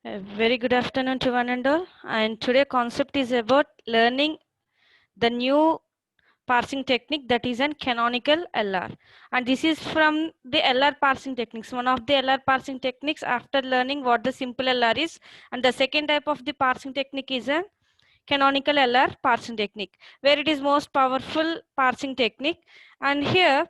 A very good afternoon to one and all. And today concept is about learning the new parsing technique, that is an canonical LR. And this is from the LR parsing techniques, one of the LR parsing techniques after learning what the simple LR is. And the second type of the parsing technique is a canonical LR parsing technique, where it is most powerful parsing technique. And here,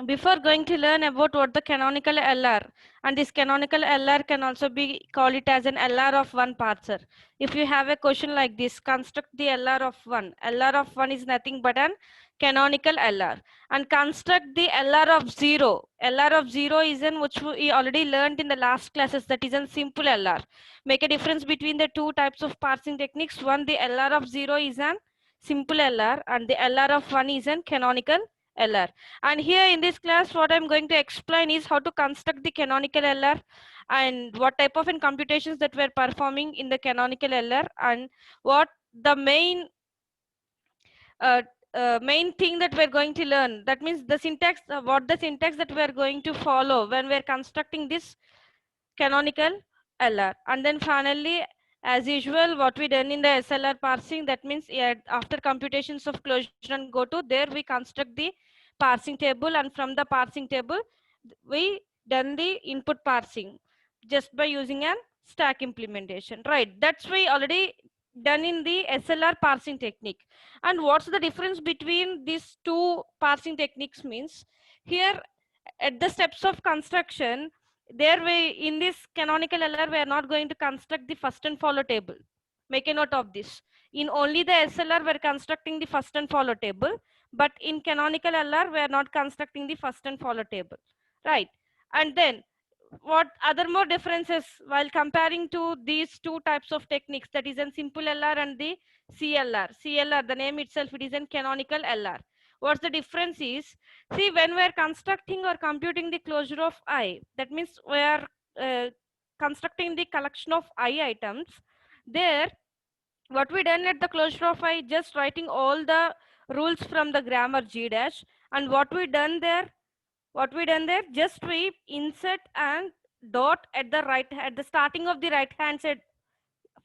before going to learn about what the canonical LR, and this canonical LR can also be called it as an LR of one parser. If you have a question like this, construct the LR of one. LR of one is nothing but an canonical LR, and construct the LR of zero. LR of zero is an which we already learned in the last classes, that is a simple LR. Make a difference between the two types of parsing techniques. One, the LR of zero is an simple LR, and the LR of one is an canonical LR. And here in this class, what I'm going to explain is how to construct the canonical LR and what type of computations that we're performing in the canonical LR, and what the uh, main thing that we're going to learn. That means the syntax, what the syntax that we're going to follow when we're constructing this canonical LR. And then finally, as usual, what we done in the SLR parsing, that means after computations of closure and goto, there we construct the parsing table, and from the parsing table, we done the input parsing just by using an stack implementation, right? That's we already done in the SLR parsing technique. And what's the difference between these two parsing techniques means, here at the steps of construction, there we in this canonical LR we are not going to construct the first and follow table. Make a note of this. In only the SLR we are constructing the first and follow table, but in canonical LR we are not constructing the first and follow table, right? And then what other more differences while comparing to these two types of techniques, that is a simple LR and the CLR. CLR, the name itself, it is a canonical LR. What's the difference is, see, when we're constructing or computing the closure of I, that means we are uh, constructing the collection of I items. There, what we done at the closure of I, just writing all the rules from the grammar G dash, and what we done there, just we insert and dot at the at the starting of the right hand side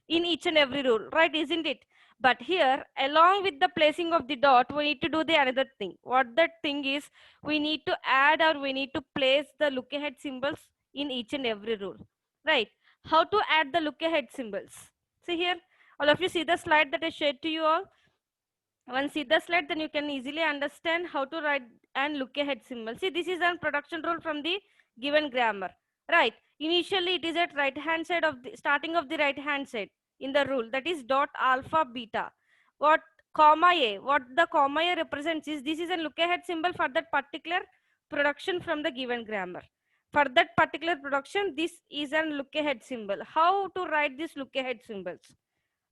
in each and every rule, right? Isn't it? But here, along with the placing of the dot, we need to do the another thing. What that thing is, we need to add or we need to place the look ahead symbols in each and every rule, right? How to add the look ahead symbols? See here, all of you see the slide that I shared to you all. Once see the slide, then you can easily understand how to write and look ahead symbol. See, this is a production rule from the given grammar, right? Initially, it is at right hand side of the starting of the right hand side in the rule, that is dot alpha beta. What comma a, what the comma a represents is, this is a look ahead symbol for that particular production from the given grammar. For that particular production, this is a look ahead symbol. How to write these look ahead symbols,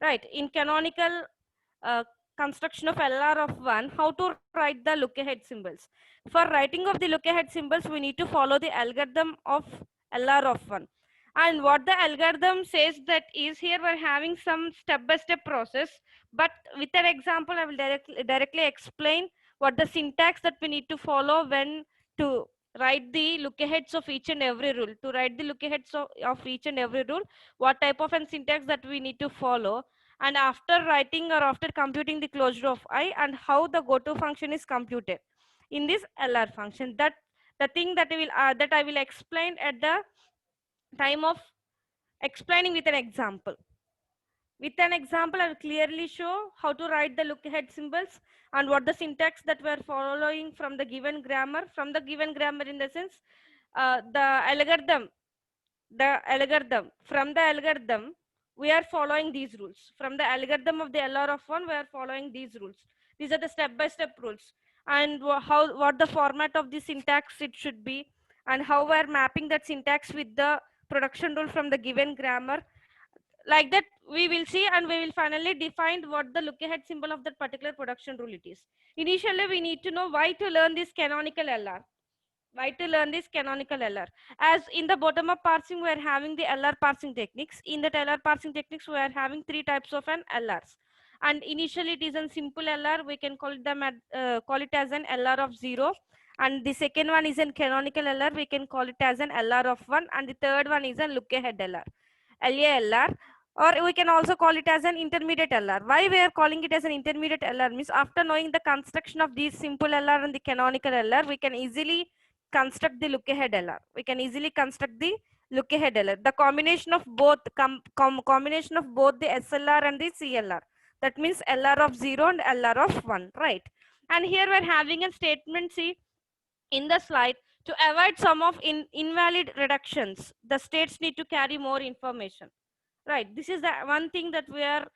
right? In canonical uh, construction of LR of 1, how to write the look ahead symbols. For writing of the look ahead symbols, we need to follow the algorithm of LR of 1. And what the algorithm says, that is, here we're having some step-by-step process, but with an example, I will directly explain what the syntax that we need to follow when to write the look aheads of each and every rule. To write the look aheads of each and every rule, what type of an syntax that we need to follow, and after writing or after computing the closure of I, and how the goto function is computed in this LR function. That the thing that I will explain at the time of explaining with an example. With an example, I will clearly show how to write the look ahead symbols and what the syntax that we are following from the given grammar. From the given grammar, in the sense, from the algorithm, we are following these rules. From the algorithm of the LR of 1, we are following these rules. These are the step-by-step rules, and what the format of the syntax it should be, and how we are mapping that syntax with the production rule from the given grammar. Like that, we will see, and we will finally define what the look ahead symbol of that particular production rule it is. Initially, we need to know why to learn this canonical LR. Why to learn this canonical LR? As in the bottom up parsing, we are having the LR parsing techniques. In that LR parsing techniques, we are having three types of an LRs. And initially, it is a simple LR. We can call call it as an LR of 0. And the second one is a canonical LR. We can call it as an LR of 1. And the third one is a look ahead LR. LALR, or we can also call it as an intermediate LR. Why we are calling it as an intermediate LR means after knowing the construction of these simple LR and the canonical LR, we can easily construct the look ahead LR. We can easily construct the look ahead LR. The combination of both combination of both the SLR and the CLR. That means LR of 0 and LR of 1, right? And here we're having a statement, see, in the slide, to avoid some of invalid reductions, the states need to carry more information, right? This is the one thing that we are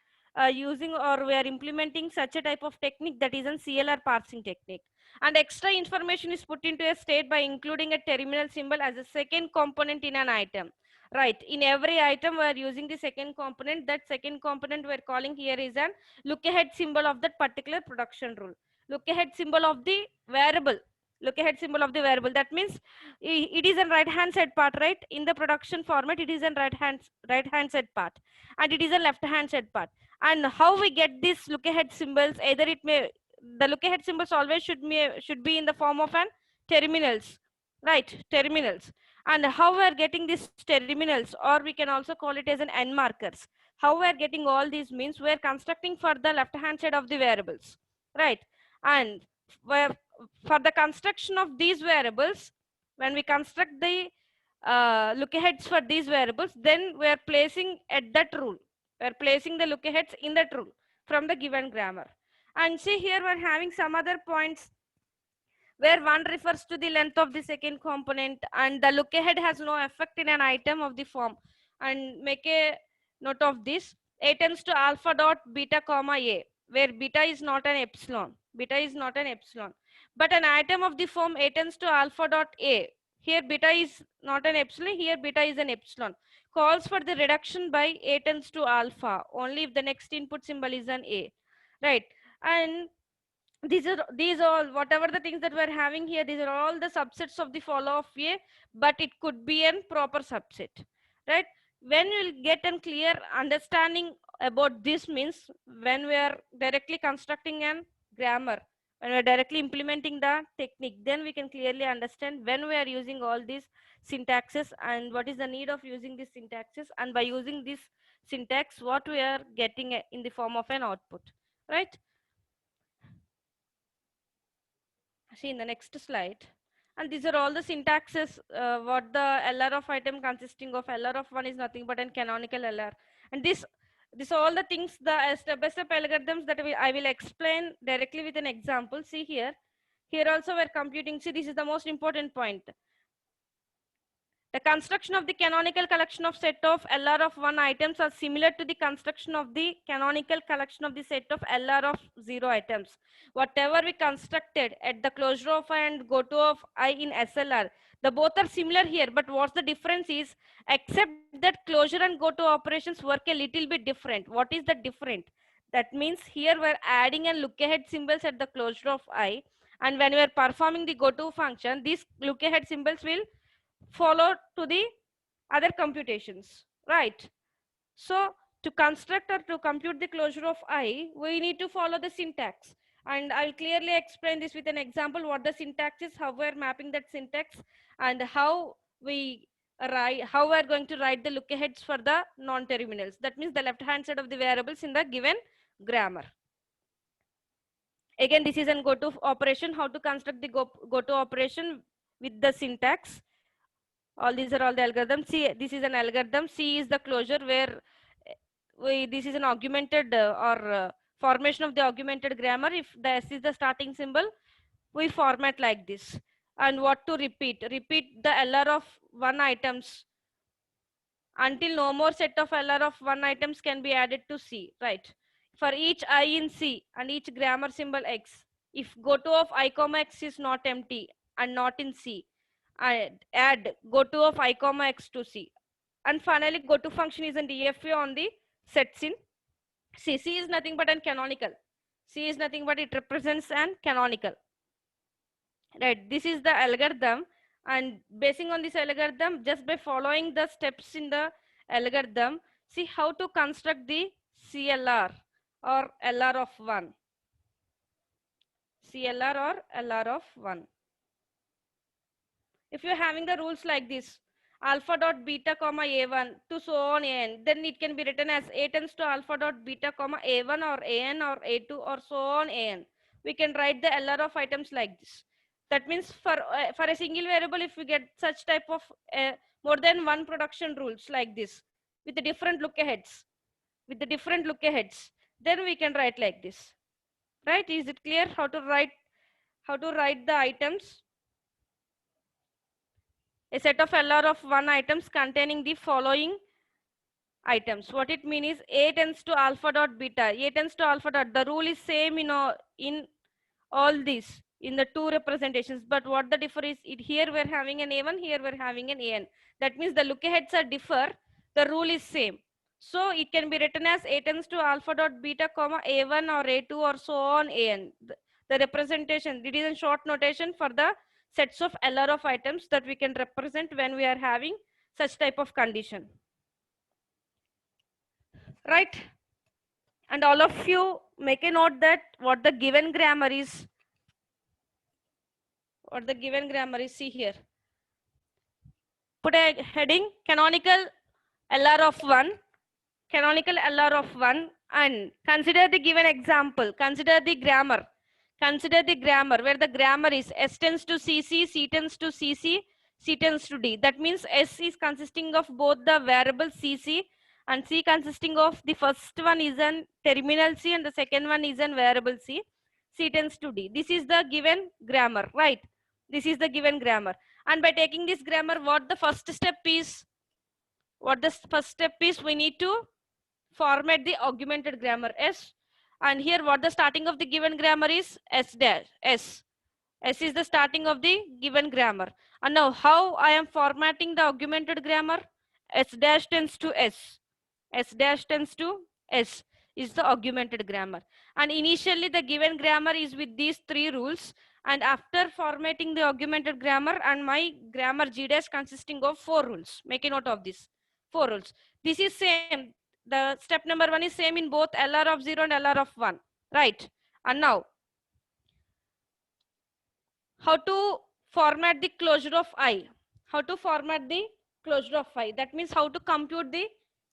using, or we are implementing such a type of technique, that is a CLR parsing technique. And extra information is put into a state by including a terminal symbol as a second component in an item, right? In every item we are using the second component. That second component we are calling here is an look ahead symbol of that particular production rule. Look ahead symbol of the variable. Look ahead symbol of the variable. That means it is a right hand side part, right? In the production format, it is a right hand side part, and it is a left hand side part. And how we get these look ahead symbols? Either it may, the look ahead symbols always should be in the form of an terminals, right? Terminals. And how we are getting these terminals, or we can also call it as an end markers. How we are getting all these means we are constructing for the left hand side of the variables, right? And where, for the construction of these variables, when we construct the look aheads for these variables, then we are placing at that rule. We are placing the look aheads in that rule from the given grammar. And see here we're having some other points where one refers to the length of the second component, and the look ahead has no effect in an item of the form. And make a note of this: a tends to alpha dot beta comma a, where beta is not an epsilon. Beta is not an epsilon. But an item of the form a tends to alpha dot a, here beta is not an epsilon, here beta is an epsilon, calls for the reduction by a tends to alpha only if the next input symbol is an a, right? And these all whatever the things that we're having here, these are all the subsets of the follow of a, but it could be a proper subset, right? When we'll get a clear understanding about this means, when we are directly constructing an grammar, when we're directly implementing the technique, then we can clearly understand when we are using all these syntaxes and what is the need of using these syntaxes, and by using this syntax what we are getting in the form of an output, right? See in the next slide. And these are all the syntaxes, what the LR of item consisting of. LR of one is nothing but an canonical LR. And this all the things, the step-by-step algorithms that I will explain directly with an example. See here. Here also we're computing. See, this is the most important point. The construction of the canonical collection of set of LR of 1 items are similar to the construction of the canonical collection of the set of LR of 0 items. Whatever we constructed at the closure of I and goto of I in SLR, the both are similar here, but what's the difference is, except that closure and goto operations work a little bit different. What is the different? That means here we're adding and look ahead symbols at the closure of I, and when we're performing the goto function, these look ahead symbols will follow to the other computations, right? So to construct or to compute the closure of I, we need to follow the syntax. And I'll clearly explain this with an example, what the syntax is, how we're mapping that syntax, and how we're going to write the look aheads for the non-terminals. That means the left hand side of the variables in the given grammar. Again, this is an goto operation, how to construct the goto operation with the syntax. All these are all the algorithms. See, this is an algorithm. C is the closure, where this is an augmented formation of the augmented grammar. If the S is the starting symbol, we format like this. And what to repeat? Repeat the LR of 1 items until no more set of LR of 1 items can be added to C, right? For each I in C and each grammar symbol X, if goto of I comma X is not empty and not in C, add goto of I comma X to C. And finally, goto function is an DFA on the sets in C. C is nothing but an canonical. C is nothing but it represents an canonical. Right, this is the algorithm, and basing on this algorithm, just by following the steps in the algorithm, see how to construct the CLR or LR of 1. CLR or LR of 1. If you're having the rules like this, alpha dot beta comma a1 to so on an, then it can be written as a tends to alpha dot beta comma a1 or an or a2 or so on an. We can write the LR of items like this. That means for a single variable, if we get such type of more than one production rules like this with the different look aheads, then we can write like this, right? Is it clear how to write the items? A set of LR of one items containing the following items. What it means is A tends to alpha dot beta. A tends to alpha dot. The rule is same in all these in the two representations. But what the differ is, it here we're having an A1, here we're having an AN. That means the look aheads are differ. The rule is same. So it can be written as A tends to alpha dot beta comma A1 or A2 or so on AN. The representation, it is a short notation for the sets of LR of items that we can represent when we are having such type of condition. Right? And all of you make a note that what the given grammar is. What the given grammar is, see here. Put a heading canonical LR of 1, canonical LR of 1, and consider the given example. Consider the grammar where the grammar is S tends to CC, C tends to CC, C tends to D. That means S is consisting of both the variable CC and C consisting of the first one is an terminal C and the second one is an variable C. C tends to D. This is the given grammar, right? This is the given grammar. And by taking this grammar, what the first step is? We need to format the augmented grammar S. And here what the starting of the given grammar is? S dash. S is the starting of the given grammar. And now how I am formatting the augmented grammar? S dash tends to S. S dash tends to S is the augmented grammar. And initially the given grammar is with these three rules. And after formatting the augmented grammar and my grammar G dash consisting of 4 rules. Make a note of this. 4 rules. This is same. The step number 1 is same in both LR of 0 and LR of 1. Right. And now how to format the closure of I. How to format the closure of I. That means how to compute the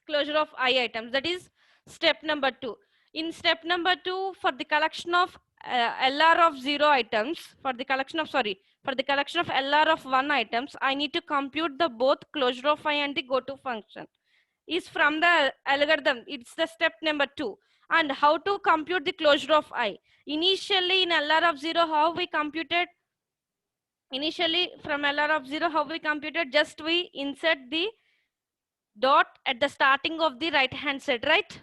closure of I items. That is step number 2. In step number 2, for the collection of LR of 0 items, for the collection of LR of 1 items, I need to compute the both closure of I and the goto function. Is from the algorithm. It's the step number 2. And how to compute the closure of I. Initially in LR of 0, how we computed? Initially from LR of 0, how we computed? Just we insert the dot at the starting of the right hand side, right?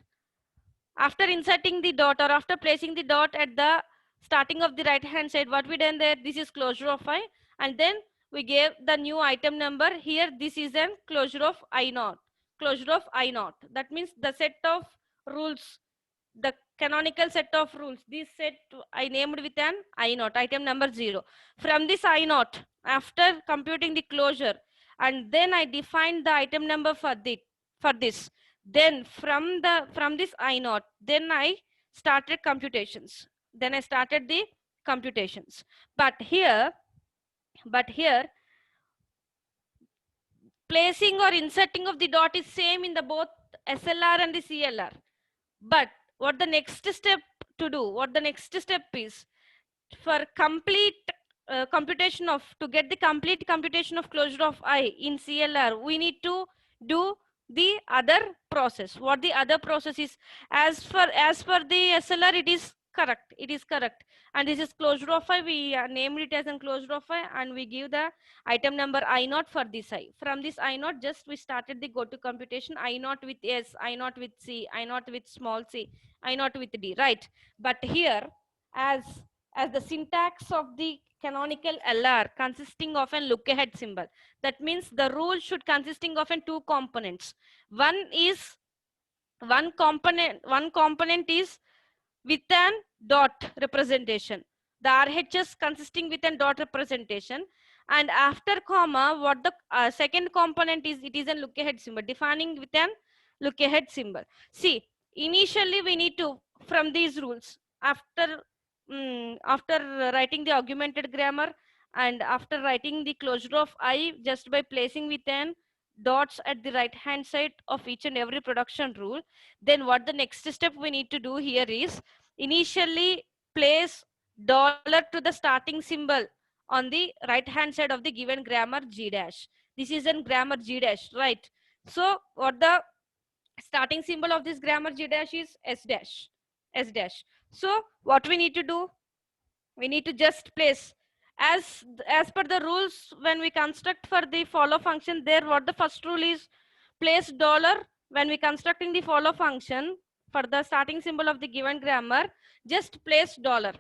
After inserting the dot or after placing the dot at the starting of the right hand side, what we done there? This is closure of I, and then we gave the new item number here. This is an closure of I naught. Closure of I naught. That means the set of rules, the canonical set of rules. This set I named with an I naught, item number 0. From this I naught, after computing the closure, and then I defined the item number for this. Then from this I naught, then I started computations. Then I started the computations. But here, placing or inserting of the dot is same in the both SLR and the CLR. But what the next step to do? What the next step is? For complete computation of, to get the complete computation of closure of I in CLR, we need to do the other process. What the other process is? As per the SLR, it is correct. It is correct. And this is closure of I. We named it as a closure of I, and we give the item number I naught for this I. From this I naught, just we started the go to computation. I naught with S, I naught with C, I naught with small c, I naught with D. Right. But here, as the syntax of the canonical LR consisting of an look ahead symbol. That means the rule should consisting of an two components. One component is with an dot representation. The RHS consisting with an dot representation, and after comma, what the second component is, it is a look ahead symbol, defining with an look ahead symbol. See, initially we need to, from these rules, after writing the augmented grammar and after writing the closure of I, just by placing with an dots at the right hand side of each and every production rule, then what the next step we need to do here is initially place dollar to the starting symbol on the right hand side of the given grammar G dash. This is in grammar G dash, right? So what the starting symbol of this grammar G dash is S dash, S dash. So what we need to do, we need to just place as per the rules when we construct for the follow function there, what the first rule is, place dollar when we constructing the follow function for the starting symbol of the given grammar, just place dollar,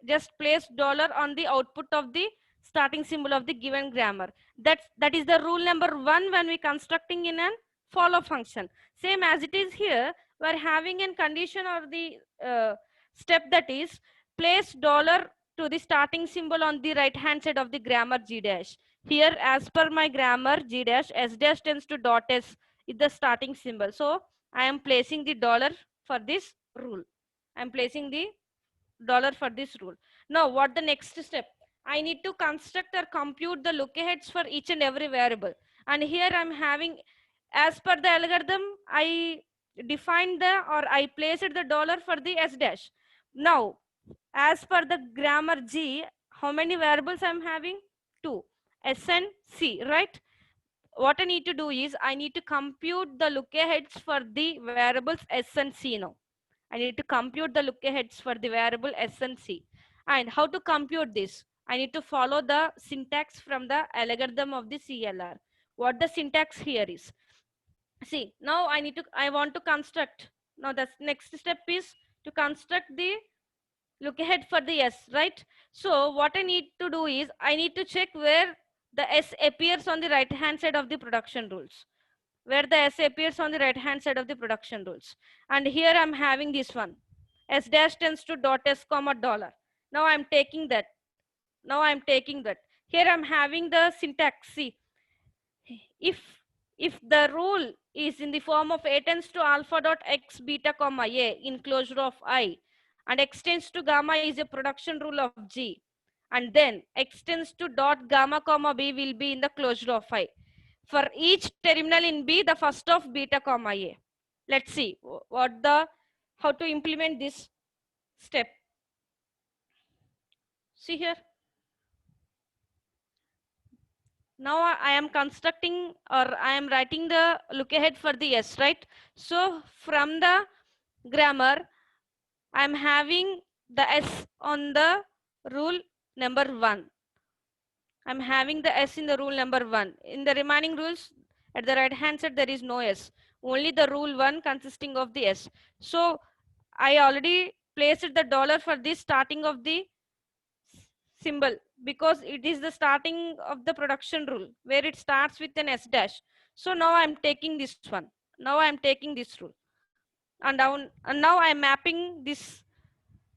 just place dollar on the output of the starting symbol of the given grammar. That is the rule number 1 when we constructing in an follow function. Same as it is here, we're having a condition or the step, that is place dollar to the starting symbol on the right hand side of the grammar G dash. Here as per my grammar G dash, S dash tends to dot S is the starting symbol. So I am placing the dollar for this rule. I am placing the dollar for this rule. Now what the next step? I need to construct or compute the look aheads for each and every variable. And here I'm having, as per the algorithm, I defined the, or I placed the dollar for the S dash. Now, as per the grammar G, how many variables I'm having? 2, S and C, right? What I need to do is I need to compute the look aheads for the variables S and C now. I need to compute the look aheads for the variable S and C. And how to compute this? I need to follow the syntax from the algorithm of the CLR. What the syntax here is. See, now I want to construct. Now the next step is to construct the look ahead for the S, right? So what I need to do is I need to check where the S appears on the right hand side of the production rules, where the S appears on the right hand side of the production rules. And here I'm having this one, S dash tends to dot S comma dollar. Now I'm taking that. Now I'm taking that. Here I'm having the syntax. See, if if the rule is in the form of a tends to alpha dot x beta comma a in closure of I, and x tends to gamma is a production rule of G, and then x tends to dot gamma comma b will be in the closure of I. For each terminal in B, the first of beta comma a. Let's see what the how to implement this step. See here. Now I am constructing, or I am writing the look ahead for the S, right? So from the grammar, I am having the S on the rule number 1. I'm having the S in the rule number 1. In the remaining rules, at the right hand side, there is no S. Only the rule 1 consisting of the S. So I already placed the dollar for this starting of the symbol, because it is the starting of the production rule where it starts with an S dash. So now I'm taking this one. Now I'm taking this rule. And now I'm mapping this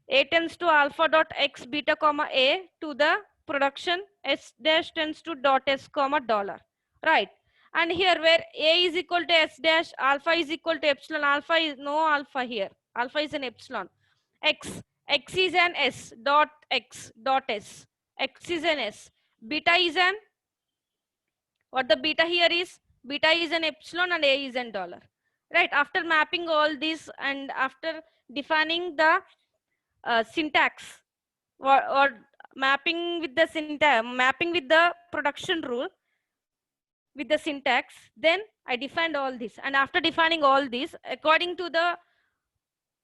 a tends to alpha dot x beta comma a to the production S dash tends to dot S comma dollar, right? And here where a is equal to S dash, alpha is equal to epsilon, alpha is no alpha here, alpha is an epsilon, x is an S dot x dot S, x is an S, beta is an, what the beta here is, beta is an epsilon and a is an dollar, right? After mapping all this and after defining the syntax, or mapping with the syntax, mapping with the production rule with the syntax, then I defined all this. And after defining all this, according to the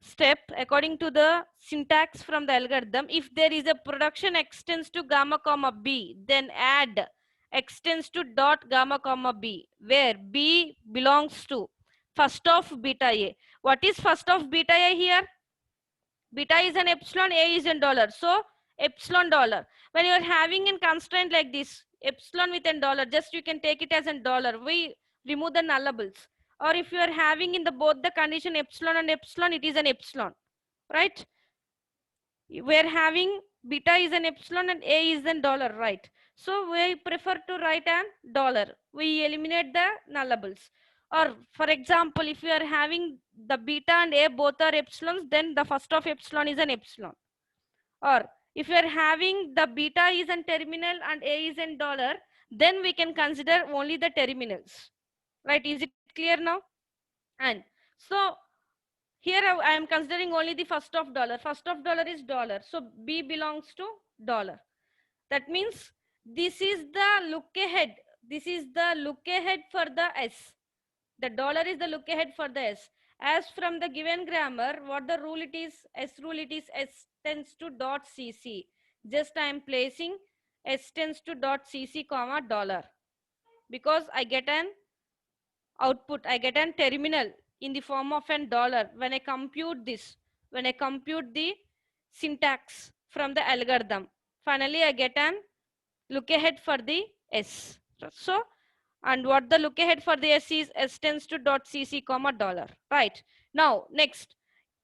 step, according to the syntax from the algorithm, if there is a production extends to gamma comma b, then add extends to dot gamma comma b, where b belongs to first of beta a. What is first of beta a here? Beta is an epsilon, a is in dollar. So epsilon dollar. When you are having a constraint like this, epsilon with a dollar, just you can take it as a dollar. We remove the nullables. Or if you are having in the both the condition epsilon and epsilon, it is an epsilon, right? We are having beta is an epsilon and a is a dollar, right? So we prefer to write an dollar. We eliminate the nullables. Or for example, if you are having the beta and a both are epsilons, then the first of epsilon is an epsilon. Or if you are having the beta is an terminal and a is an dollar, then we can consider only the terminals. right? Is it clear now? And so here I am considering only the first of dollar. First of dollar is dollar. So B belongs to dollar. That means this is the look ahead. This is the look ahead for the S. The dollar is the look ahead for the S. As from the given grammar, what the rule it is? S rule it is S tends to dot CC. Just I am placing S tends to dot CC comma dollar, because I get an output, I get an terminal in the form of an dollar when I compute this, when I compute the syntax from the algorithm. Finally, I get an look ahead for the S. So, and what the look ahead for the S is S tends to dot CC comma dollar, right? Now, next,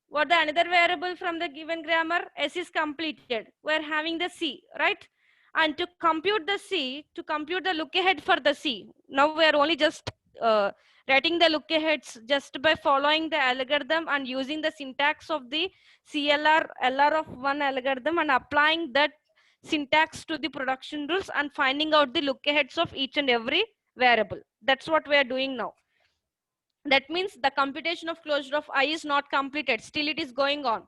what the another variable from the given grammar? S is completed. We're having the C, right? And to compute the C, to compute the look ahead for the C, now we are only just uh, writing the look aheads just by following the algorithm and using the syntax of the CLR, LR of one algorithm and applying that syntax to the production rules and finding out the look aheads of each and every variable. That's what we are doing now. That means the computation of closure of I is not completed. Still it is going on.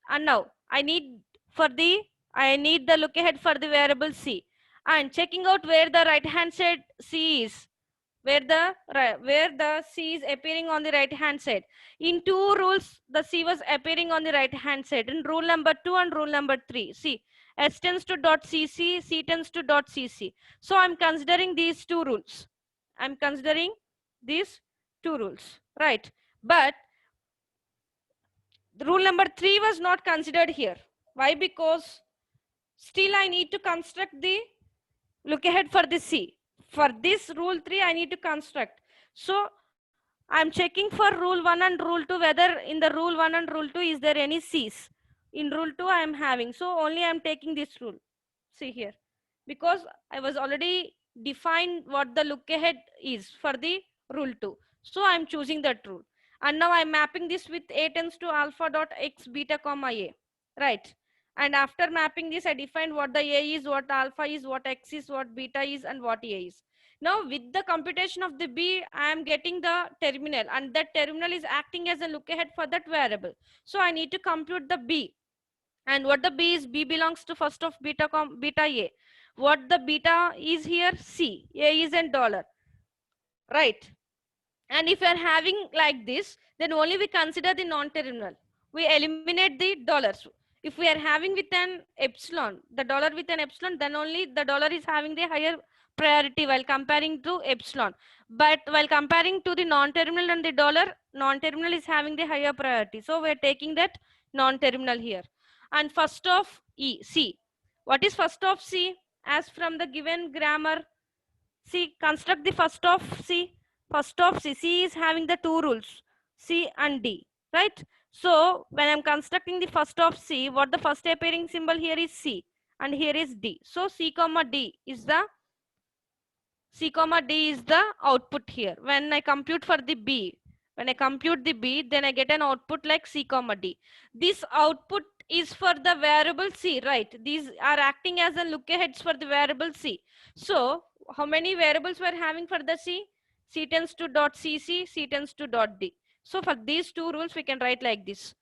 And now I need the look ahead for the variable C and checking out where the right hand side C is, where the C is appearing on the right hand side. In two rules, the C was appearing on the right hand side. In rule number 2 and rule number 3. See, S tends to dot CC, C tends to dot CC. So I'm considering these two rules. I'm considering these two rules, right? But the rule number 3 was not considered here. Why? Because still I need to construct the look ahead for the C. For this rule 3, I need to construct. So I'm checking for rule 1 and rule 2 whether in the rule 1 and rule 2 is there any C's. In rule 2 I am having. So only I am taking this rule. See here. Because I was already defined what the look ahead is for the rule 2. So I am choosing that rule. And now I am mapping this with A tends to alpha dot x beta comma A. Right. And after mapping this, I defined what the A is, what alpha is, what x is, what beta is, and what A is. Now with the computation of the B, I am getting the terminal, and that terminal is acting as a look ahead for that variable. So I need to compute the B. And what the B is, B belongs to first of beta A. What the beta is here, C. A is in dollar, right? And if you are having like this, then only we consider the non-terminal. We eliminate the dollars. If we are having with an epsilon, the dollar with an epsilon, then only the dollar is having the higher priority while comparing to epsilon. But while comparing to the non-terminal and the dollar, non-terminal is having the higher priority. So we are taking that non-terminal here. And first of C. What is first of C? As from the given grammar, C, construct the first of C. First of C. C is having the two rules, C and D, right? So when I'm constructing the first of C, what the first appearing symbol here is C and here is D. So C comma D is the C comma D is the output here. When I compute for the B, when I compute the B, then I get an output like C comma D. This output is for the variable C, right? These are acting as a look aheads for the variable C. So how many variables we're having for the C? C tends to dot CC, C tends to dot D. So for these two rules, we can write like this.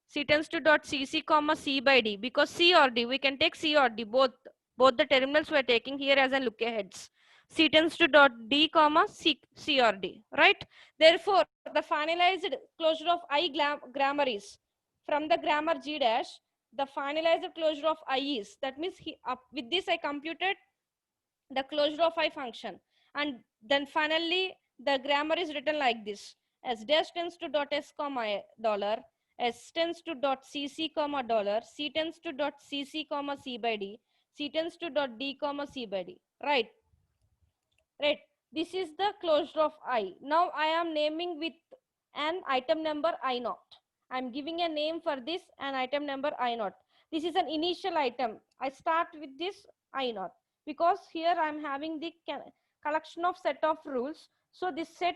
C tends to dot CC comma C by D, because C or D, we can take C or D, both the terminals we are taking here as a look aheads. C tends to dot D comma C or D, right? Therefore, the finalized closure of I grammar is from the grammar G dash, the finalized closure of I is, that means with this I computed the closure of I function. And then finally, the grammar is written like this. S dash tends to dot S comma dollar, S tends to dot CC comma dollar, C tends to dot CC comma C by D, C tends to dot D comma C by D, right? Right. This is the closure of I. Now I am naming with an item number I naught. I'm giving a name for this, an item number I naught. This is an initial item. I start with this I naught because here I'm having the collection of set of rules. So this set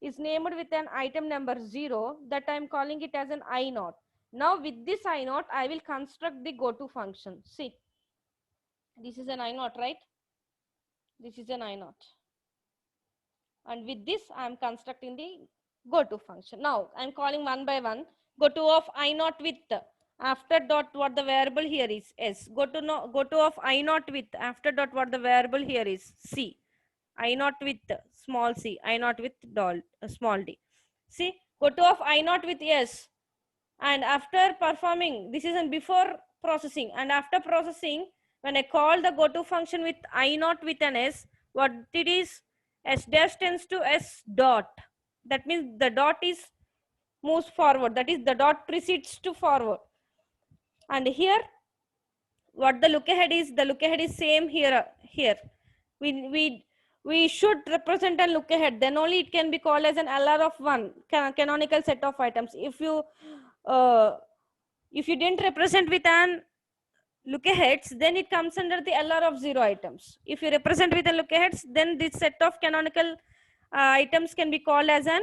is named with an item number 0, that I'm calling it as an I naught. Now with this I naught, I will construct the goto function. See, this is an I naught, right? This is an I naught. And with this, I am constructing the goto function. Now, I am calling one by one. Goto of I naught with after dot what the variable here is s. Goto no, goto of I naught with after dot what the variable here is c. I naught with small c. I naught with small d. See, goto of I naught with s. And after performing, this is before processing, and after processing, when I call the goto function with I naught with an s, what it is, s dash tends to s dot. That means the dot is moves forward. That is the dot precedes to forward. And here, what the look ahead is same here. Here, we should represent and look ahead. Then only it can be called as an LR of one canonical set of items. If you didn't represent with an look aheads, then it comes under the LR of 0 items. If you represent with a look aheads, then this set of canonical items can be called as an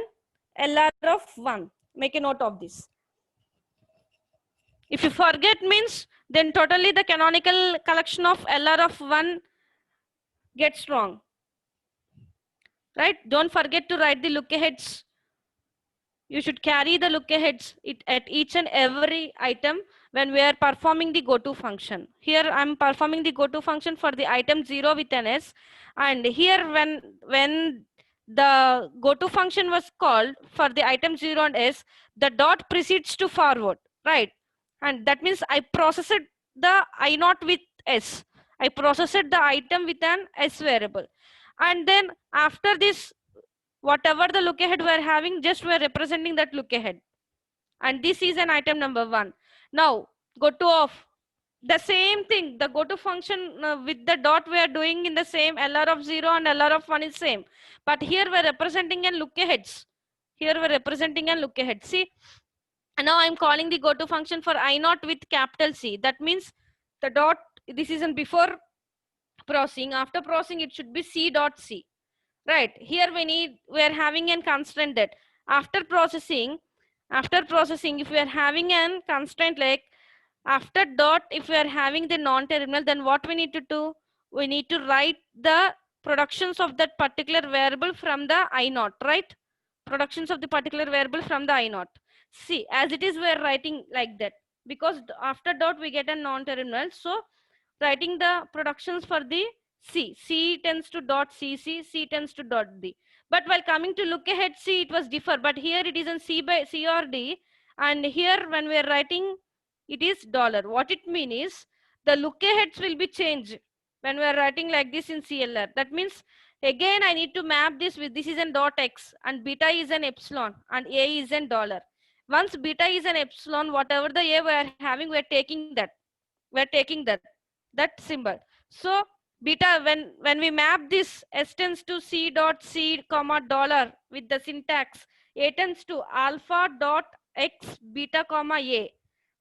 LR of 1. Make a note of this. If you forget means, then totally the canonical collection of LR of 1 gets wrong. Right? Don't forget to write the look aheads. You should carry the look aheads at each and every item when we are performing the goto function. Here I'm performing the goto function for the item 0 with an s, and here when the goto function was called for the item 0 and s, the dot precedes to forward, right? And that means I processed the I naught with s. I processed the item with an s variable, and then after this, whatever the look ahead we're having, just we're representing that look ahead. And this is an item number 1. Now, goto of the same thing, the goto function with the dot we are doing in the same LR of 0 and LR of 1 is same. But here we're representing an look aheads. Here we're representing an look ahead. See, and now I'm calling the goto function for I naught with capital C. That means the dot, this is in before processing. After processing, it should be C dot C. Right, here we are having a constraint that after processing, if we are having a constraint like after dot, if we are having the non-terminal, then what we need to do, we need to write the productions of that particular variable from the I naught, right? Productions of the particular variable from the I naught. See, as it is, we are writing like that because after dot we get a non-terminal. So writing the productions for the C tends to dot C tends to dot D. But while coming to look ahead C, it was differ. But here it is in C by C or D. And here when we are writing, it is dollar. What it means is the look aheads will be changed when we are writing like this in CLR. That means again I need to map this with this is an dot X and beta is an epsilon and A is an dollar. Once beta is an epsilon, whatever the A we are having, we are taking that. We're taking that symbol. So beta, when we map this s tends to c dot c comma dollar with the syntax a tends to alpha dot x beta comma a,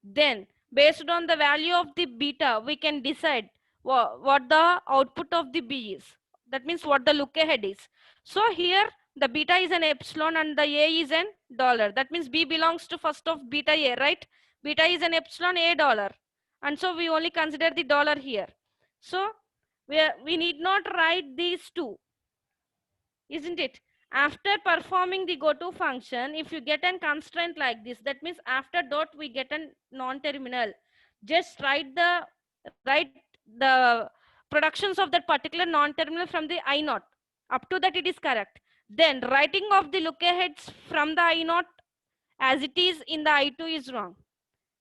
then based on the value of the beta we can decide what the output of the b is. That means what the look ahead is. So here the beta is an epsilon and the a is an dollar. That means b belongs to first of beta a, right? Beta is an epsilon, a dollar, and so we only consider the dollar here. So we need not write these two, isn't it? After performing the goto function, if you get a constraint like this, that means after dot we get a non-terminal, just write the productions of that particular non-terminal from the I naught. Up to that it is correct. Then writing of the look aheads from the I naught as it is in the I2 is wrong.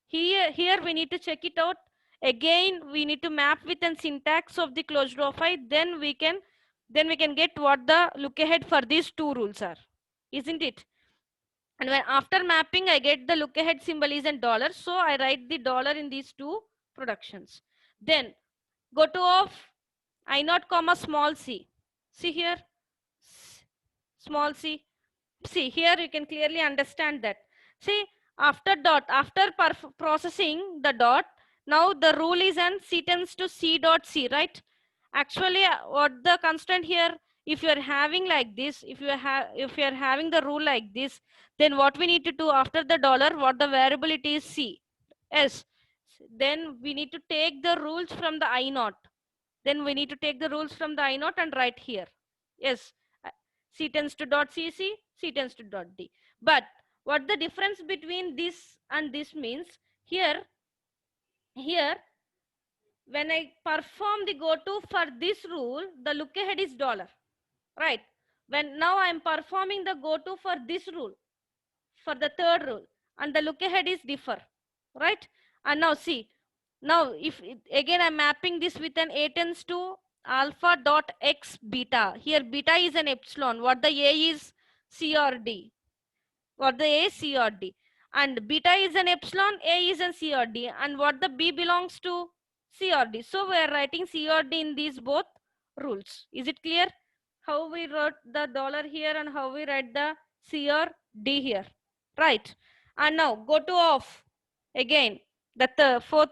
Here we need to check it out. Again, we need to map with a syntax of the closed of I, then we can get what the look ahead for these two rules are, isn't it? And when after mapping, I get the look ahead symbol is in dollar, so I write the dollar in these two productions. Then goto of I naught comma small c. See here, small c. See here, you can clearly understand that. See, after dot, after processing the dot, now the rule is and c tends to c dot c, right? Actually, what the constant here, if you are having like this, if you are having the rule like this, then what we need to do after the dollar, what the variable it is c. Yes, then we need to take the rules from the I naught. Then we need to take the rules from the I naught and write here. Yes. C tends to dot CC, C tends to dot D. But what the difference between this and this means, here when I perform the go to for this rule, the look ahead is dollar, right? When now I am performing the go to for this rule, for the third rule, and the look ahead is differ, right? And now see, now if again I'm mapping this with an A tends to alpha dot x beta. Here beta is an epsilon. What the A is C or D. What the A, C or D. And beta is an epsilon, A is an C or D. And what the B belongs to C or D. So we are writing C or D in these both rules. Is it clear? How we wrote the dollar here and how we write the C or D here. Right. And now go to off. Again, the fourth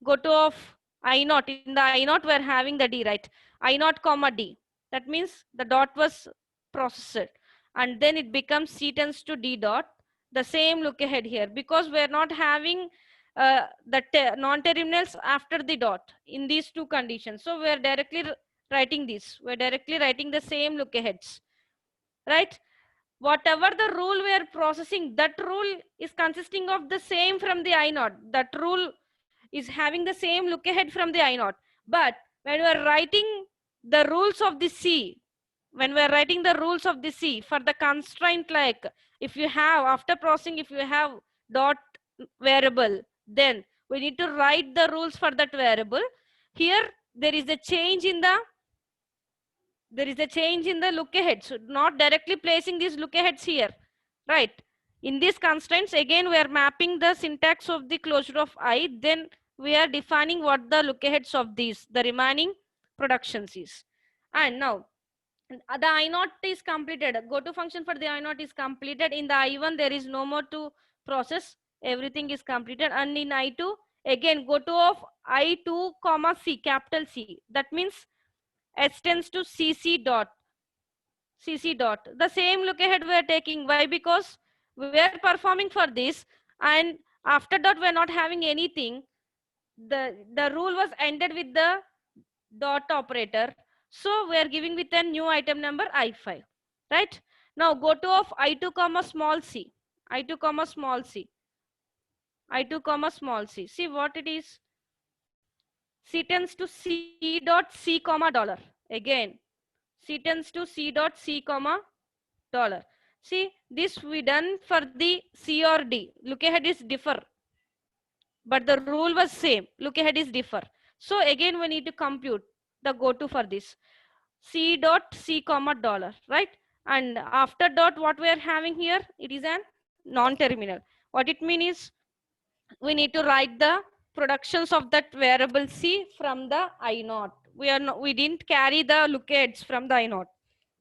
go to of I naught. In the I naught, we're having the D, right? I naught comma D. That means the dot was processed. And then it becomes C tends to D dot. The same look ahead here, because we're not having the non-terminals after the dot in these two conditions. So we're directly writing this. We're directly writing the same look aheads, right? Whatever the rule we are processing, that rule is consisting of the same from the I naught. That rule is having the same look ahead from the I naught. But when we are writing the rules of the C, when we are writing the rules of the C for the constraint, like if you have after processing, if you have dot variable, then we need to write the rules for that variable. Here there is a change in the look ahead. So not directly placing these look aheads here, right? In these constraints, again, we are mapping the syntax of the closure of I, then we are defining what the look aheads of these, the remaining productions is. And now the I naught is completed. Go to function for the I naught is completed. In the I1, there is no more to process. Everything is completed. And in I2, again, go to of I2 comma C, capital C. That means S tends to CC dot. CC dot. The same look ahead we are taking. Why? Because we are performing for this, and after dot we are not having anything. The rule was ended with the dot operator. So we are giving with a new item number I5. Right? Now go to of I2 comma small c. I2 comma small c. I2 comma small c. See what it is. C tends to C dot C comma dollar. Again, C tends to C dot C comma dollar. See, this we done for the C or D. Look ahead is differ. But the rule was same. Look ahead is differ. So again, we need to compute the go to for this. C dot C comma dollar, right? And after dot, what we are having here, it is an non-terminal. What it means is we need to write the productions of that variable C from the I naught. We didn't carry the lookheads from the I naught.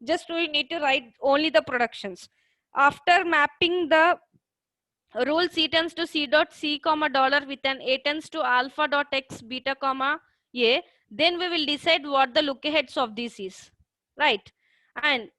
Just we need to write only the productions. After mapping the rule C tends to C dot C comma dollar with an A tends to alpha dot X beta comma A, then we will decide what the look aheads of this is, right? And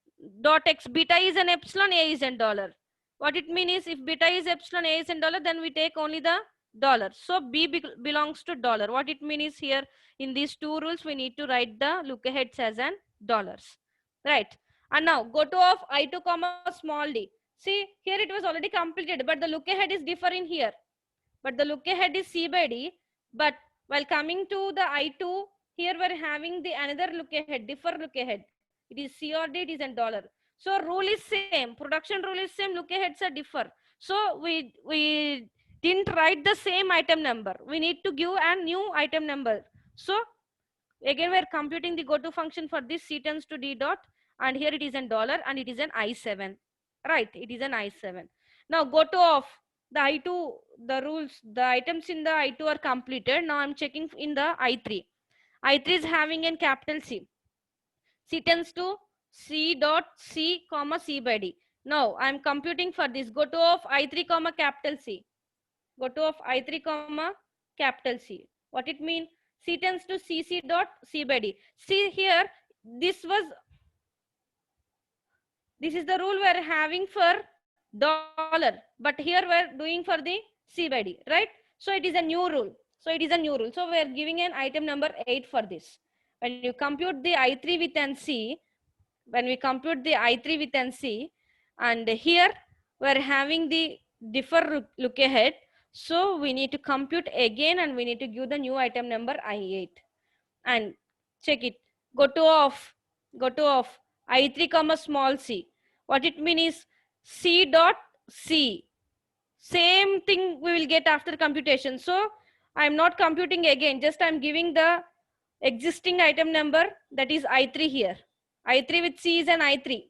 dot X beta is an epsilon, A is an dollar. What it means is if beta is epsilon, A is an dollar, then we take only the dollar. So B belongs to dollar. What it means is here in these two rules, we need to write the look aheads as an dollars, right? And now go to of I2 comma small d. See, here it was already completed, but the look ahead is different here. But the look ahead is C by D. But while coming to the I2, here we're having the another look ahead, differ look ahead. It is C or D, it is in dollar. So rule is same, production rule is same, look aheads are differ. So we didn't write the same item number. We need to give a new item number. So again, we're computing the go to function for this C tends to D dot, and here it is in dollar and it is an I7. Right, it is an I7. Now go to off the I2, the rules, the items in the I2 are completed. Now I'm checking in the I3. I3 is having a capital C. C tends to C dot C comma C by D. Now I'm computing for this. Go to of I3 comma capital C. Go to of I3 comma capital C. What it mean? C tends to CC dot C by D. See here, this is the rule we're having for dollar, but here we're doing for the C by D, right? So it is a new rule. So we're giving an item number 8 for this. When you compute the I3 with an C, when we compute the I3 with NC, and here we're having the differ look ahead. So we need to compute again and we need to give the new item number I8 and check it. Go to off I3 comma small c. What it means is C dot C. Same thing we will get after computation. So I'm not computing again, just I'm giving the existing item number, that is I3 here. I3 with C is an I3,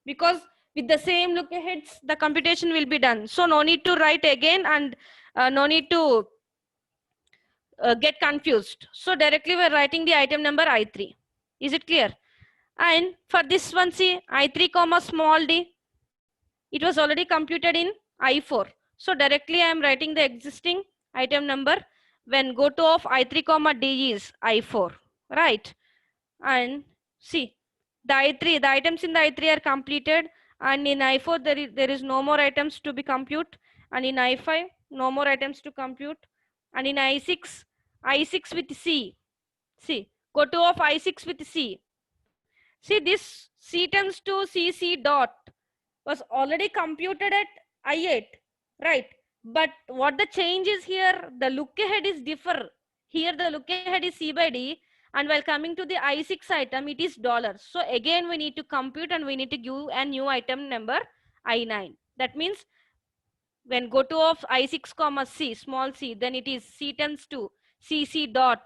because with the same look aheads the computation will be done. So no need to write again, and no need to get confused. So directly we're writing the item number I3. Is it clear? And for this one, see I3 comma small d, it was already computed in I4. So directly I am writing the existing item number when go to of I3 comma d is I4, right? And see the I3, the items in the I3 are completed, and in I4 there is no more items to be compute, and in I5 no more items to compute, and in I6 with C. See, go to of I6 with C. See, this C tends to CC dot was already computed at I8, right? But what the change is here, the look ahead is differ. Here the look ahead is C by D, and while coming to the I6 item, it is dollar. So again, we need to compute and we need to give a new item number I9. That means when go to of I6 comma C, small c, then it is C tends to CC dot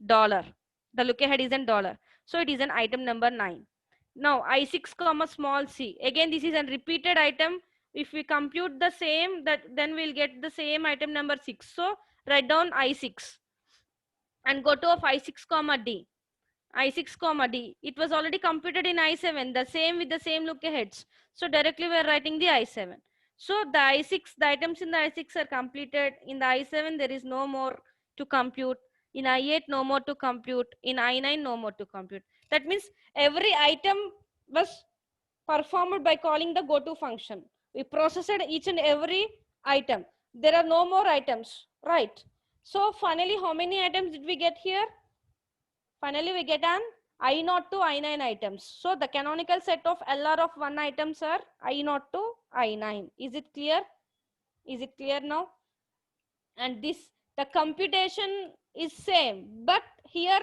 dollar. The look ahead is in dollar. So it is an item number 9. Now I6 comma small c. Again, this is a repeated item. If we compute the same, then we'll get the same item number 6. So write down I6 and go to of I6 comma D. I6 comma D. It was already computed in I7, the same with the same look aheads. So directly we are writing the I7. So the I6, the items in the I6 are completed. In the I7, there is no more to compute. In I8, no more to compute. In I9, no more to compute. That means every item was performed by calling the goto function. We processed each and every item. There are no more items, right? So finally, how many items did we get here? Finally, we get an I0 to I9 items. So the canonical set of LR of 1 items are I0 to I9. Is it clear? Is it clear now? And this, the computation is same, but here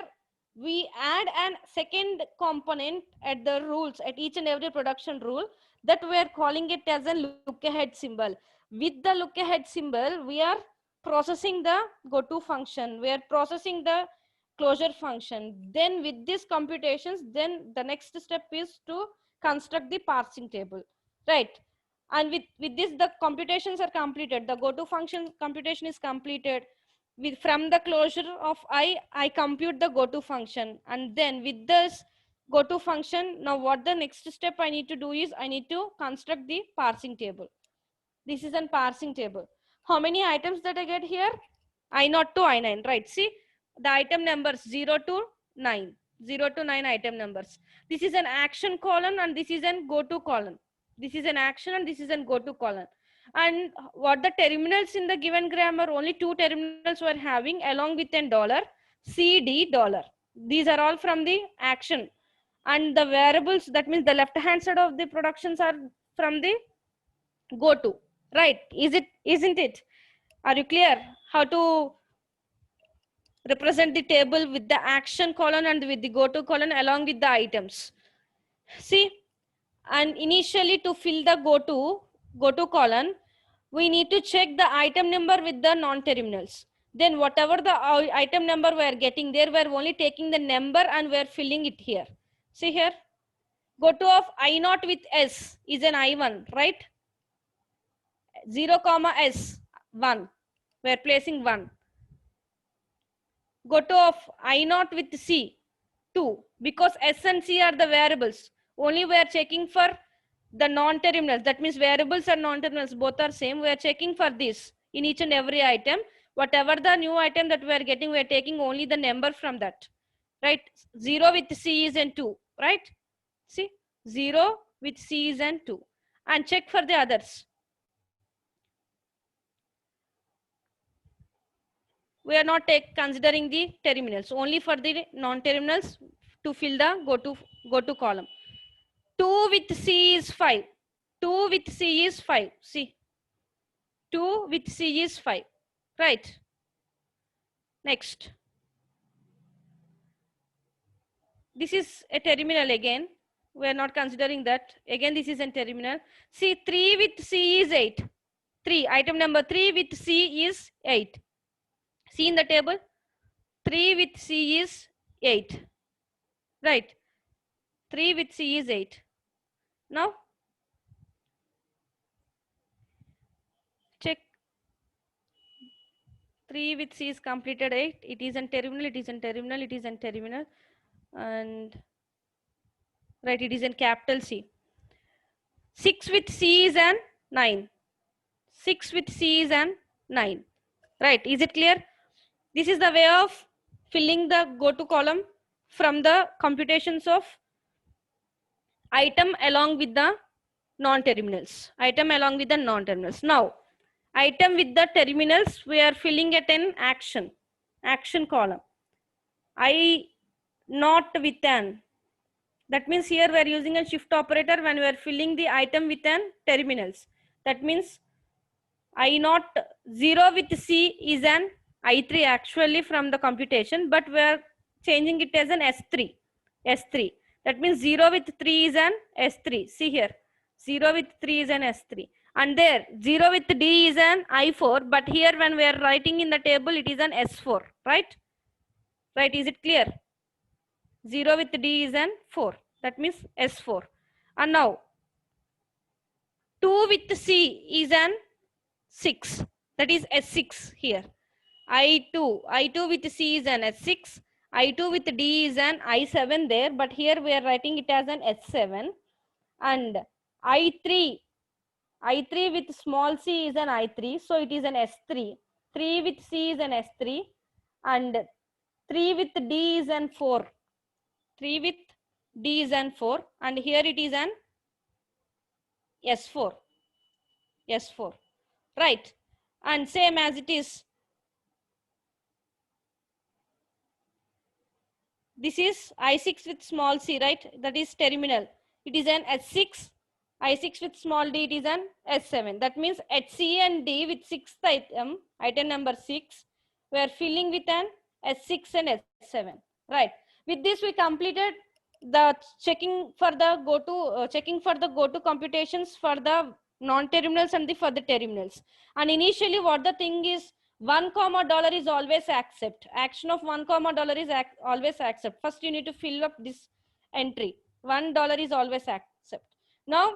we add an second component at the rules, at each and every production rule, that we are calling it as a look ahead symbol. With the look ahead symbol, we are processing the goto function, we are processing the closure function. Then with these computations, then the next step is to construct the parsing table, right? And with this, the computations are completed. The goto function computation is completed. With from the closure of I compute the goto function, and then with this goto function, now what the next step I need to do is I need to construct the parsing table. This is a parsing table. How many items that I get here? I0 to I9, right? See the item numbers 0 to 9. 0 to 9 item numbers. This is an action column and this is an go to column. This is an action and this is an go to column. And what the terminals in the given grammar, only 2 terminals were having along with an dollar, CD dollar. These are all from the action. And the variables, that means the left hand side of the productions are from the go to, right? Isn't it? Are you clear how to represent the table with the action column and with the go to column along with the items? See, and initially to fill the go to column, we need to check the item number with the non-terminals. Then whatever the item number we are getting there, we are only taking the number and we are filling it here. See here, go to of I0 with S is an I1, right? 0 comma S 1, we are placing 1. Go to of I0 with C 2, because S and C are the variables. Only we are checking for the non-terminals. That means variables and non-terminals both are same. We are checking for this in each and every item. Whatever the new item that we are getting, we are taking only the number from that, right? 0 with C is and 2, right? See, 0 with C is and 2. And check for the others. We are not considering the terminals, only for the non-terminals to fill the go to column. 2 with C is 5. 2 with C is 5. See, 2 with C is 5. Right. Next. This is a terminal again. We are not considering that. Again, this is a terminal. See, 3 with C is 8. 3. Item number 3 with C is 8. See in the table. 3 with C is 8. Right. 3 with C is 8. Now, check. 3 with C is completed 8. It is in terminal, it is in terminal, it is in terminal. And right, it is in capital C. 6 with C is an 9. 6 with C is an 9. Right, is it clear? This is the way of filling the go-to column from the computations of item along with the non-terminals. Item along with the non-terminals. Now, item with the terminals, we are filling it in action column. I not with an. That means here we are using a shift operator when we are filling the item with an terminals. That means I not 0 with C is an I3 actually from the computation, but we are changing it as an S3. S3. That means 0 with 3 is an S3. See here. 0 with 3 is an S3. And there 0 with D is an I4, but here when we are writing in the table, it is an S4. Right? Right. Is it clear? 0 with D is an 4. That means S4. And now 2 with C is an 6. That is S6 here. I2 with C is an S6. I2 with D is an I7 there, but here we are writing it as an S7. And I3 with small c is an I3, so it is an S3. 3 with C is an S3. And 3 with D is an 4. 3 with D is an 4. And here it is an S4. S4. Right. And same as it is. This is I6 with small c, right? That is terminal. It is an S6. I6 with small d, it is an S7. That means HC and D with sixth item number 6, we are filling with an S6 and S7. Right. With this, we completed the checking for the go-to computations for the non-terminals and for the terminals. And initially, what the thing is, $1, is always accept. Action of $1, is always accept. First, you need to fill up this entry. $1 is always accept. Now,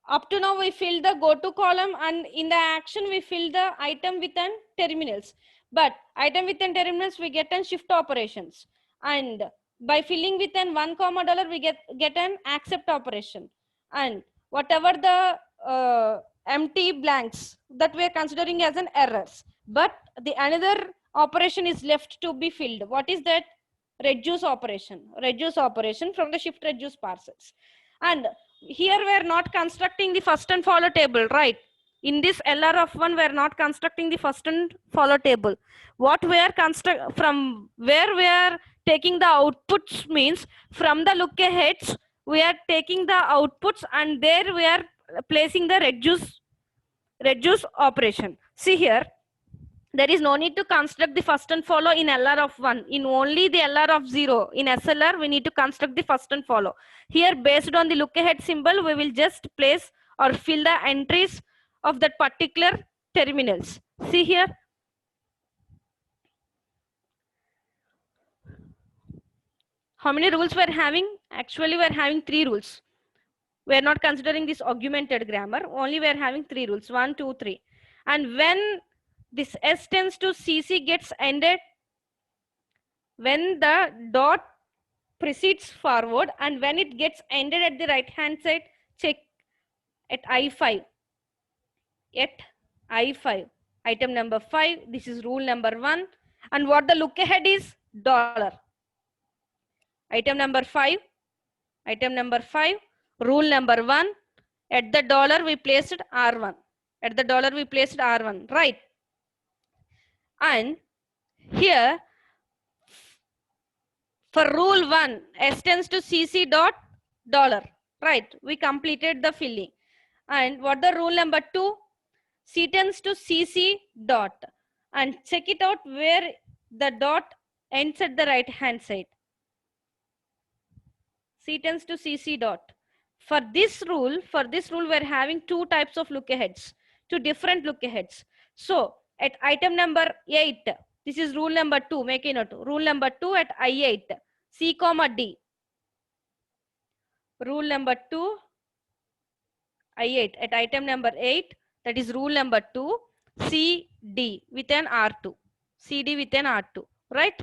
up to now we fill the go-to column, and in the action we fill the item with an terminals. But item with an terminals, we get an shift operations. And by filling with an $1, we get an accept operation. And whatever the empty blanks that we are considering as an errors, but the another operation is left to be filled. What is that? Reduce operation from the shift reduce parcels. And here we are not constructing the first and follow table, right? In this LR of 1, we are not constructing the first and follow table. What we are from where we are taking the outputs means from the look aheads, we are taking the outputs, and there we are placing the reduce operation. See here, there is no need to construct the first and follow in LR of 1. In only the LR of 0. In SLR, we need to construct the first and follow. Here, based on the look ahead symbol, we will just place or fill the entries of that particular terminals. See here. How many rules we are having? Actually, we are having 3 rules. We are not considering this augmented grammar. Only we are having 3 rules. 1, 2, 3. And when this S tends to CC gets ended, when the dot proceeds forward, and when it gets ended at the right hand side, check at I5. At I5. Item number 5. This is rule number 1. And what the look ahead is? $. Item number 5. Item number 5. Rule number 1. At the $, we placed R1. At the $, we placed R1. Right. And here, for rule 1, S tends to CC dot dollar, right? We completed the filling. And what the rule number 2? C tends to CC dot, and check it out where the dot ends at the right hand side. C tends to CC dot. For this rule, we're having two types of look aheads, two different look aheads. So at item number 8, this is rule number 2, make a note. Rule number 2 at I8, C comma D. Rule number 2, I8 at item number 8, that is rule number 2, CD with an R2. CD with an R2, right?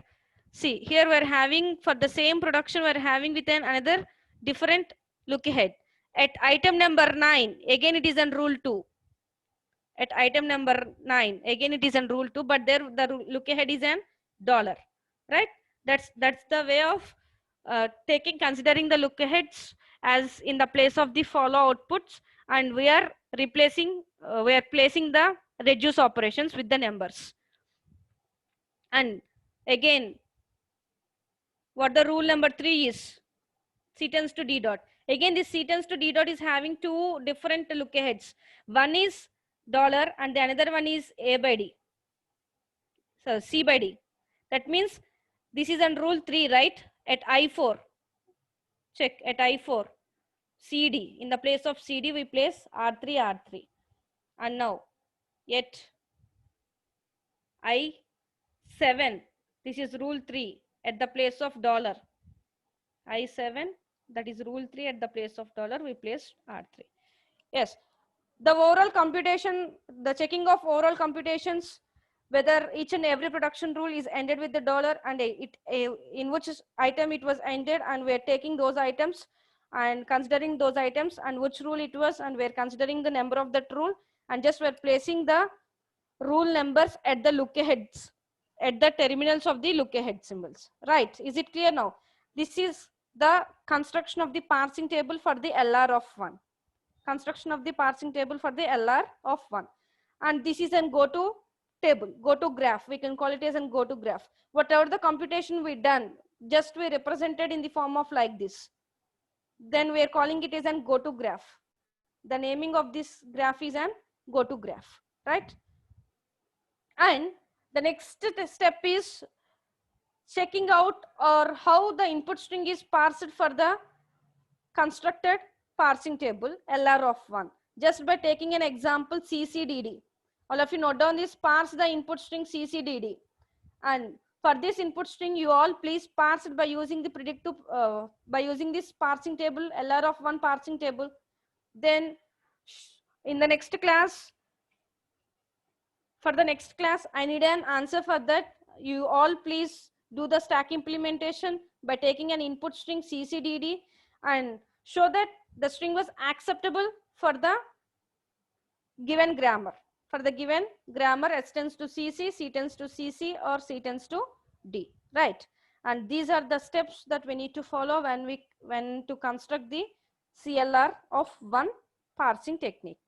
See, here we're having, for the same production, we're having with an another different look ahead. At item number 9, again it is in rule 2. At item number 9, again it is in rule 2, but there the look ahead is an dollar, right? That's the way of considering the look aheads as in the place of the follow outputs, and we are replacing, we are placing the reduce operations with the numbers. And again, what the rule number 3 is, C tends to D dot. Again, this C tends to D dot is having two different look aheads. One is dollar and the another one is A by D. So C by D. That means this is on rule 3, right? At I4, check at I4, CD. In the place of CD, we place R3, R3. And now at I7, this is rule 3, at the place of dollar. I7, that is rule 3, at the place of dollar, we place R3. Yes, the overall computation, the checking of overall computations, whether each and every production rule is ended with the dollar and in which item it was ended, and we're taking those items and considering those items and which rule it was, and we're considering the number of that rule, and just we're placing the rule numbers at the look aheads, at the terminals of the look ahead symbols, right? Is it clear now? This is the construction of the parsing table for the LR of 1. Construction of the parsing table for the LR of 1. And this is an go to table, go to graph. We can call it as an go to graph. Whatever the computation we done, just we represented in the form of like this. Then we are calling it as an go to graph. The naming of this graph is an go to graph, right? And the next step is checking out or how the input string is parsed for the constructed parsing table LR of 1. Just by taking an example CCDD. All of you note down this, parse the input string CCDD. And for this input string, you all please parse it by using the predictive, by using this parsing table, LR of 1 parsing table. Then in the next class, for the next class, I need an answer for that. You all please do the stack implementation by taking an input string CCDD and show that the string was acceptable for the given grammar. For the given grammar, S tends to CC, C tends to CC, or C tends to D, right? And these are the steps that we need to follow when to construct the CLR of 1 parsing technique.